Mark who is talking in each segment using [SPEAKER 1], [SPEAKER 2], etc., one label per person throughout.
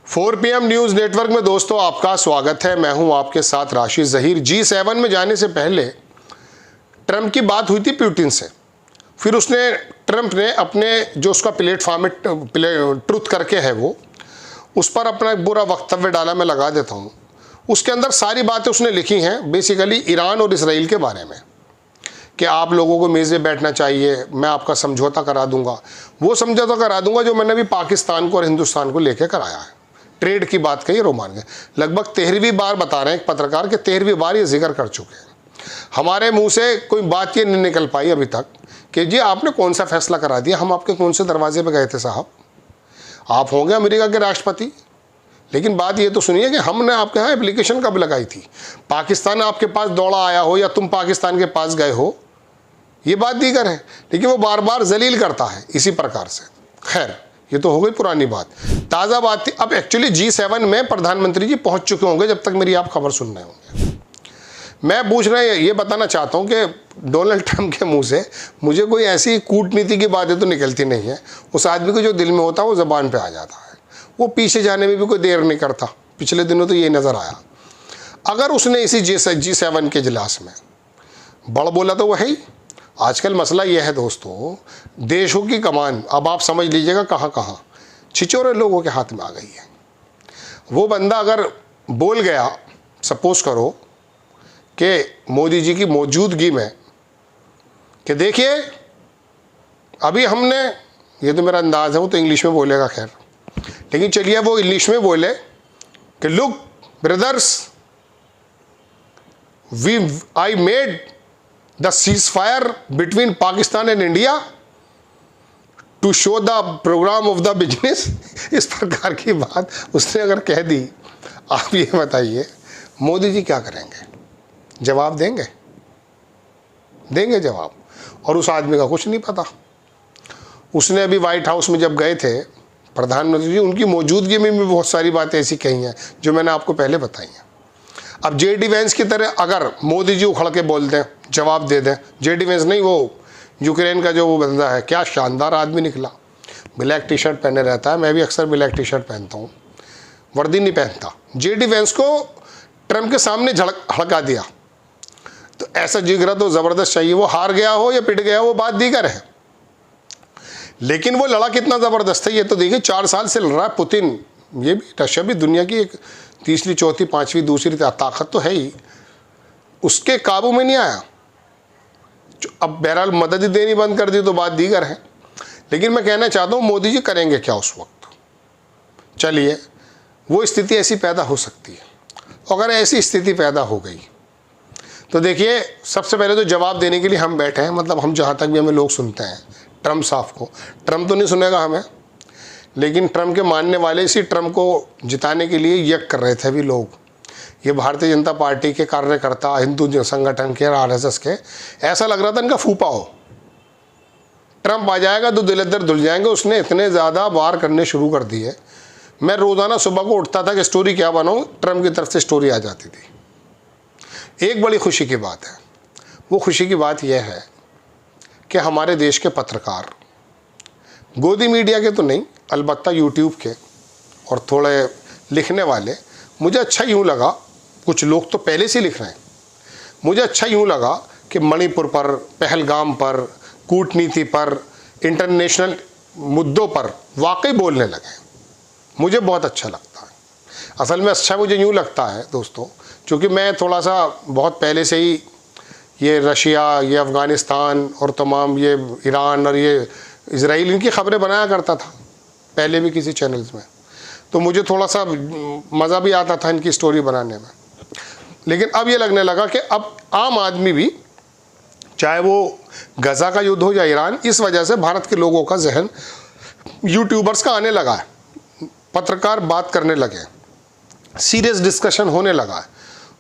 [SPEAKER 1] 4 PM news network में दोस्तों आपका स्वागत है। मैं हूं आपके साथ राशिद ज़हीर। G7 में जाने से पहले ट्रंप की बात हुई थी पुतिन से। फिर ट्रंप ने अपने जो उसका प्लेटफॉर्म में ट्रुथ करके है वो उस पर अपना एक बुरा वक्तव्य डाला। मैं लगा देता हूं। उसके अंदर सारी बातें उसने लिखी हैं बेसिकली ईरान और इसराइल के बारे में कि आप लोगों को मेज़ पे बैठना चाहिए, मैं आपका समझौता करा दूंगा, वो समझौता करा दूंगा जो मैंने भी पाकिस्तान को और हिंदुस्तान को लेकर कराया है। ट्रेड की बात कही, रोमान गए। लगभग 13वीं बार बता रहे हैं एक पत्रकार के 13वीं बार ये जिक्र कर चुके हैं। हमारे मुंह से कोई बात ये नहीं निकल पाई अभी तक कि जी आपने कौन सा फैसला करा दिया, हम आपके कौन से दरवाजे पे गए थे साहब, आप होंगे अमेरिका के राष्ट्रपति। लेकिन बात ये तो सुनिए कि हमने आपके यहाँ एप्लीकेशन कब लगाई थी, पाकिस्तान आपके पास दौड़ा आया हो या तुम पाकिस्तान के पास गए हो, ये बात दीगर है। लेकिन वो बार बार जलील करता है इसी प्रकार से। खैर, ये तो हो गई पुरानी बात। ताज़ा बात थी, अब एक्चुअली G7 में प्रधानमंत्री जी पहुंच चुके होंगे जब तक मेरी आप खबर सुन रहे होंगे। मैं पूछ रहा ये बताना चाहता हूं कि डोनाल्ड ट्रंप के मुंह से मुझे कोई ऐसी कूटनीति की बातें तो निकलती नहीं है। उस आदमी को जो दिल में होता है वो ज़बान पे आ जाता है। वो पीछे जाने में भी कोई देर नहीं करता। पिछले दिनों तो ये नज़र आया। अगर उसने इसी G7 के इजलास में बड़ बोला तो वही। आजकल मसला यह है दोस्तों, देशों की कमान अब आप समझ लीजिएगा कहाँ कहाँ छिछोरे लोगों के हाथ में आ गई है। वो बंदा अगर बोल गया, सपोज करो कि मोदी जी की मौजूदगी में कि देखिए अभी हमने, ये तो मेरा अंदाज़ है वो तो इंग्लिश में बोलेगा खैर, लेकिन चलिए वो इंग्लिश में बोले कि look brothers, I made the ceasefire between Pakistan and India to show the program of the business। इस प्रकार की बात उसने अगर कह दी, आप ये बताइए मोदी जी क्या करेंगे? जवाब देंगे? देंगे जवाब। और उस आदमी का कुछ नहीं पता। उसने अभी व्हाइट हाउस में जब गए थे प्रधानमंत्री जी, उनकी मौजूदगी में भी बहुत सारी बातें ऐसी कही हैं जो मैंने आपको पहले बताई हैं। अब JD वैंस की तरह अगर मोदी जी उखड़ के बोल दें, जवाब दे दें, JD वैंस नहीं, वो यूक्रेन का जो वो बंदा है, क्या शानदार आदमी निकला, ब्लैक टी शर्ट पहने रहता है। मैं भी अक्सर ब्लैक टी शर्ट पहनता हूँ, वर्दी नहीं पहनता। JD वैंस को ट्रंप के सामने हड़का दिया, तो ऐसा जिगरा तो ज़बरदस्त चाहिए। वो हार गया हो या पिट गया हो वो बात दीगर है, लेकिन वो लड़ा कितना ज़बरदस्त है ये तो देखिए। 4 साल से लड़ रहा है पुतिन। ये भी रशिया भी दुनिया की एक तीसरी, चौथी, पांचवी, दूसरी ताकत तो है ही, उसके काबू में नहीं आया। अब बहरहाल मदद ही देनी बंद कर दी तो बात दीगर है। लेकिन मैं कहना चाहता हूँ मोदी जी करेंगे क्या उस वक्त? चलिए, वो स्थिति ऐसी पैदा हो सकती है। अगर ऐसी स्थिति पैदा हो गई तो देखिए, सबसे पहले तो जवाब देने के लिए हम बैठे हैं, मतलब हम जहाँ तक भी हमें लोग सुनते हैं ट्रंप साहब को, ट्रंप तो नहीं सुनेगा हमें, लेकिन ट्रंप के मानने वाले इसी ट्रंप को जिताने के लिए यज्ञ कर रहे थे अभी लोग। ये भारतीय जनता पार्टी के कार्यकर्ता, हिंदू संगठन के, RSS के, ऐसा लग रहा था इनका फूफा हो। ट्रंप आ जाएगा तो दिल इधर धुल जाएंगे। उसने इतने ज़्यादा वार करने शुरू कर दिए। मैं रोज़ाना सुबह को उठता था कि स्टोरी क्या बनाऊँ, ट्रंप की तरफ से स्टोरी आ जाती थी। एक बड़ी खुशी की बात है, वो खुशी की बात यह है कि हमारे देश के पत्रकार, गोदी मीडिया के तो नहीं, अलबत्ता यूट्यूब के और थोड़े लिखने वाले, मुझे अच्छा यूँ लगा, कुछ लोग तो पहले से लिख रहे हैं, मुझे अच्छा यूँ लगा कि मणिपुर पर, पहलगाम पर, कूटनीति पर, इंटरनेशनल मुद्दों पर वाकई बोलने लगे। मुझे बहुत अच्छा लगता है। असल में अच्छा मुझे यूँ लगता है दोस्तों, क्योंकि मैं थोड़ा सा बहुत पहले से ही ये रशिया, ये अफ़गानिस्तान और तमाम ये ईरान और ये इसराइल, इनकी खबरें बनाया करता था पहले भी किसी चैनल्स में, तो मुझे थोड़ा सा मज़ा भी आता था इनकी स्टोरी बनाने में। लेकिन अब ये लगने लगा कि अब आम आदमी भी, चाहे वो गज़ा का युद्ध हो या ईरान, इस वजह से भारत के लोगों का जहन यूट्यूबर्स का आने लगा है। पत्रकार बात करने लगे, सीरियस डिस्कशन होने लगा है।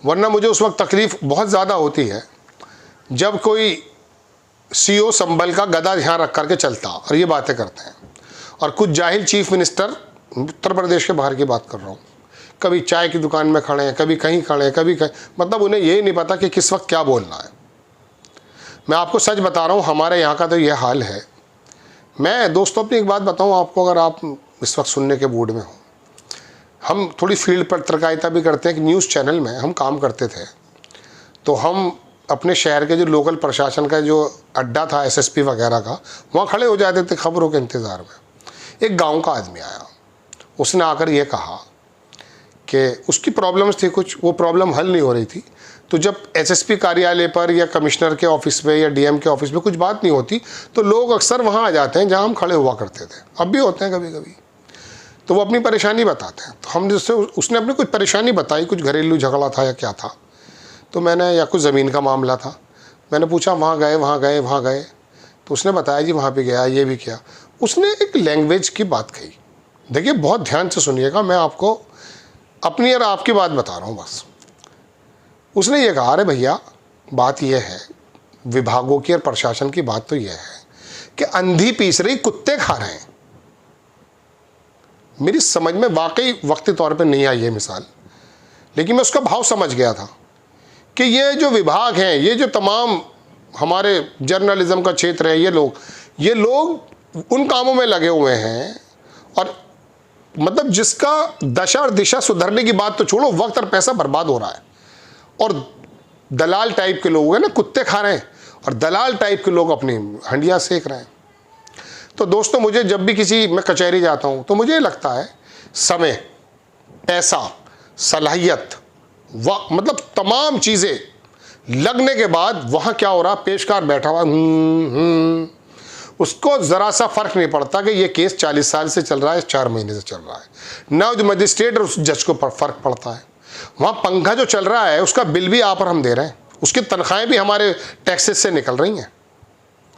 [SPEAKER 1] वरना मुझे उस वक्त तकलीफ़ बहुत ज़्यादा होती है जब कोई CEO संभल का गदा ध्यान रख करके चलता और ये बातें करते हैं, और कुछ जाहिल चीफ मिनिस्टर, उत्तर प्रदेश के बाहर की बात कर रहा हूँ, कभी चाय की दुकान में खड़े हैं, कभी कहीं खड़े हैं, कभी कहीं, मतलब उन्हें यही नहीं पता कि किस वक्त क्या बोलना है। मैं आपको सच बता रहा हूँ, हमारे यहाँ का तो यह हाल है। मैं दोस्तों अपनी एक बात बताऊँ आपको, अगर आप इस वक्त सुनने के मूड में हो, हम थोड़ी फील्ड पत्रकारिता भी करते हैं कि न्यूज़ चैनल में हम काम करते थे, तो हम अपने शहर के जो लोकल प्रशासन का जो अड्डा था एसएसपी वगैरह का, वहाँ खड़े हो जाते थे खबरों के इंतज़ार में। एक गांव का आदमी आया, उसने आकर ये कहा कि उसकी प्रॉब्लम्स थी कुछ, वो प्रॉब्लम हल नहीं हो रही थी। तो जब एसएसपी कार्यालय पर या कमिश्नर के ऑफिस में या डीएम के ऑफिस में कुछ बात नहीं होती तो लोग अक्सर वहाँ आ जाते हैं जहाँ हम खड़े हुआ करते थे, अब भी होते हैं कभी कभी। तो वो अपनी परेशानी बताते हैं, तो हम जिससे उसने अपनी कुछ परेशानी बताई, कुछ घरेलू झगड़ा था या क्या था, तो मैंने, या कुछ ज़मीन का मामला था, मैंने पूछा वहाँ गए वहाँ गए वहाँ गए, तो उसने बताया जी वहाँ पे गया, ये भी किया। उसने एक लैंग्वेज की बात कही, देखिए बहुत ध्यान से सुनिएगा, मैं आपको अपनी और आपकी बात बता रहा हूँ बस। उसने ये कहा, अरे भैया बात यह है, विभागों की और प्रशासन की बात तो यह है कि अंधी पीस रही कुत्ते खा रहे हैं। मेरी समझ में वाकई वक्ती तौर पे नहीं आई ये मिसाल, लेकिन मैं उसका भाव समझ गया था कि ये जो विभाग हैं, ये जो तमाम हमारे जर्नलिज्म का क्षेत्र है, ये लोग उन कामों में लगे हुए हैं, और मतलब जिसका दशा और दिशा सुधरने की बात तो छोड़ो, वक्त और पैसा बर्बाद हो रहा है, और दलाल टाइप के लोग हैं ना, कुत्ते खा रहे हैं, और दलाल टाइप के लोग अपनी हंडिया सेक रहे हैं। तो दोस्तों, मुझे जब भी किसी मैं कचहरी जाता हूँ तो मुझे लगता है समय, पैसा, सलाहियत, मतलब तमाम चीज़ें लगने के बाद वहाँ क्या हो रहा, पेशकार बैठा हुआ उसको ज़रा सा फ़र्क नहीं पड़ता कि ये केस 40 साल से चल रहा है, 4 महीने से चल रहा है। ना जो मजिस्ट्रेट और उस जज को फ़र्क पड़ता है। वहाँ पंखा जो चल रहा है उसका बिल भी आप और हम दे रहे हैं, उसकी तनख्वाहें भी हमारे टैक्सेस से निकल रही हैं।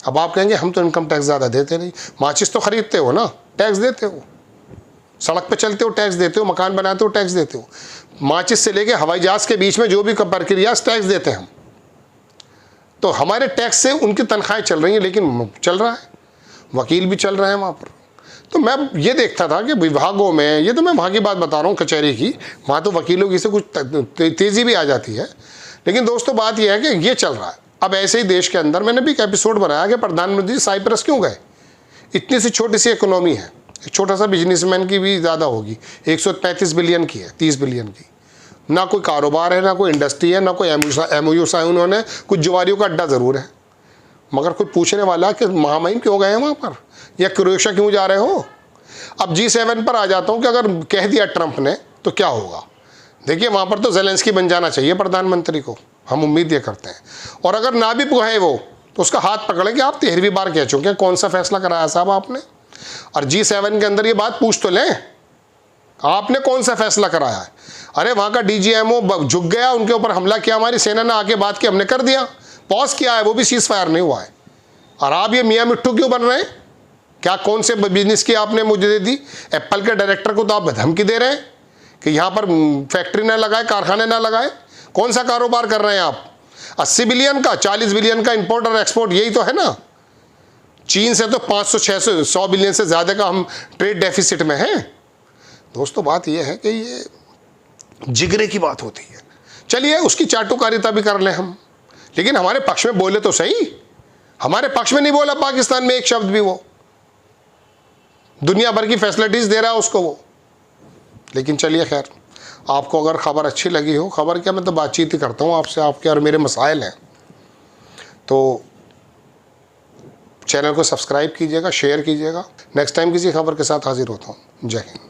[SPEAKER 1] अब आप कहेंगे हम तो इनकम टैक्स ज़्यादा देते नहीं, माचिस तो ख़रीदते हो ना, टैक्स देते हो, सड़क पे चलते हो टैक्स देते हो, मकान बनाते हो टैक्स देते हो, माचिस से लेके हवाई जहाज़ के बीच में जो भी प्रक्रिया टैक्स देते हैं हम, तो हमारे टैक्स से उनकी तनख्वाहें चल रही हैं, लेकिन चल रहा है, वकील भी चल रहे हैं वहाँ पर। तो मैं ये देखता था कि विभागों में, ये तो मैं वहाँ की बात बता रहा हूँ कचहरी की, वहाँ तो वकीलों की से कुछ तेज़ी भी आ जाती है, लेकिन दोस्तों बात यह है कि ये चल रहा है। अब ऐसे ही देश के अंदर मैंने भी एक एपिसोड बनाया कि प्रधानमंत्री साइप्रस क्यों गए, इतनी सी छोटी सी इकोनॉमी है, एक छोटा सा बिजनेसमैन की भी ज़्यादा होगी, 135 बिलियन की है, 30 बिलियन की, ना कोई कारोबार है, ना कोई इंडस्ट्री है, ना कोई एमओयू साइन उन्होंने, कुछ जुआरियों का अड्डा ज़रूर है, मगर कोई पूछने वाला कि महामहिम क्यों गए हैं वहाँ पर, या क्रोएशिया क्यों जा रहे हो। अब G7 पर आ जाता हूँ कि अगर कह दिया ट्रंप ने तो क्या होगा। देखिए वहाँ पर तो ज़ेलेंस्की बन जाना चाहिए प्रधानमंत्री को, हम उम्मीद ये करते हैं, और अगर ना भी है वो तो उसका हाथ पकड़े कि आप 13वीं बार कह चुके हैं, कौन सा फैसला कराया साहब आपने, और G7 के अंदर ये बात पूछ तो लें, आपने कौन सा फैसला कराया है। अरे वहाँ का DGMO झुक गया, उनके ऊपर हमला किया, हमारी सेना ने आके बात की, हमने कर दिया, पॉज किया है, वो भी सीज फायर नहीं हुआ है, और आप ये मियाँ मिट्टू क्यों बन रहे हैं। क्या कौन से बिजनेस की आपने मुझे दे दी, एप्पल के डायरेक्टर को तो आप धमकी दे रहे हैं कि यहाँ पर फैक्ट्री ना लगाए, कारखाने ना लगाए, कौन सा कारोबार कर रहे हैं आप। 80 बिलियन का, 40 बिलियन का इंपोर्ट और एक्सपोर्ट, यही तो है ना। चीन से तो 500 600 100 बिलियन से ज़्यादा का हम ट्रेड डेफिसिट में हैं। दोस्तों बात यह है कि ये जिगरे की बात होती है। चलिए उसकी चाटुकारिता भी कर लें हम, लेकिन हमारे पक्ष में बोले तो सही। हमारे पक्ष में नहीं बोला पाकिस्तान में एक शब्द भी, वो दुनिया भर की फैसिलिटीज़ दे रहा है उसको वो। लेकिन चलिए खैर, आपको अगर खबर अच्छी लगी हो, खबर क्या, मैं तो बातचीत ही करता हूँ आपसे, आपके और मेरे मसाइल हैं, तो चैनल को सब्सक्राइब कीजिएगा, शेयर कीजिएगा। नेक्स्ट टाइम किसी खबर के साथ हाजिर होता हूँ। जय हिंद।